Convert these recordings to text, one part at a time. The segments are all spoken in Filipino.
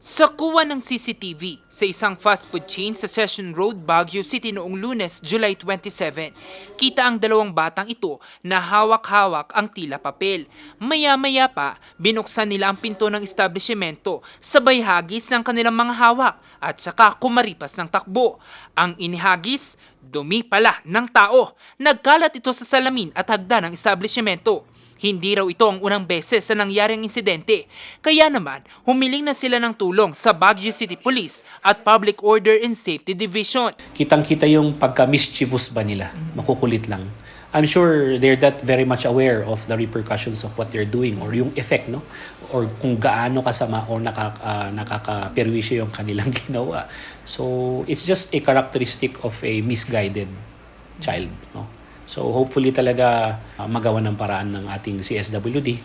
Sa kuha ng CCTV sa isang fast food chain sa Session Road, Baguio City noong Lunes, July 27, kita ang dalawang batang ito na hawak-hawak ang tila papel. Maya-maya pa, binuksan nila ang pinto ng establishmento, sabay hagis ng kanilang mga hawak at saka kumaripas ng takbo. Ang inihagis, dumi pala ng tao. Nagkalat ito sa salamin at hagdan ng establishmento. Hindi raw ito ang unang beses sa nangyaring insidente. Kaya naman, humiling na sila ng tulong sa Baguio City Police at Public Order and Safety Division. Kitang-kita yung pagka-mischievous ba nila, makukulit lang. I'm sure they're that very much aware of the repercussions of what they're doing or yung effect, no? Or kung gaano kasama o nakakaperwisyo yung kanilang ginawa. So, it's just a characteristic of a misguided child, no? So hopefully talaga magawa ng paraan ng ating CSWD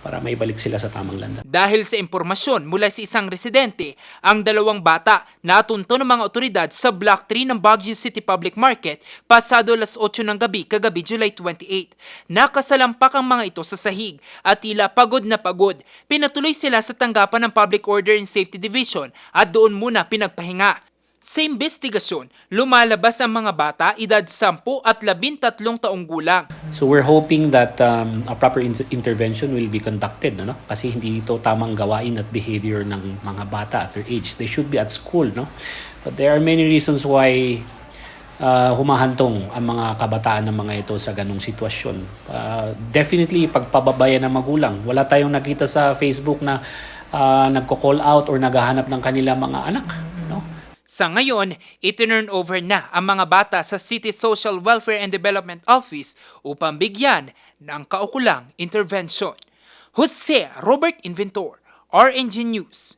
para maibalik sila sa tamang landas. Dahil sa impormasyon mula sa isang residente, ang dalawang bata natunto ng mga otoridad sa Block 3 ng Baguio City Public Market pasado alas 8 ng gabi kagabi July 28. Nakasalampak ang mga ito sa sahig at tila pagod na pagod. Pinatuloy sila sa tanggapan ng Public Order and Safety Division at doon muna pinagpahinga. Sa investigasyon, lumalabas ang mga bata edad 10 at 13 taong gulang. So we're hoping that a proper intervention will be conducted, no? Kasi hindi ito tamang gawain at behavior ng mga bata at their age. They should be at school, no? But there are many reasons why humahantong ang mga kabataan ng mga ito sa ganong sitwasyon. Definitely pagpababayan ng magulang. Wala tayong nakita sa Facebook na nagko-call out or naghahanap ng kanilang mga anak, no? Sa ngayon, itinurn over na ang mga bata sa City Social Welfare and Development Office upang bigyan ng kaukulang intervention. Jose Robert Inventor, RNG News.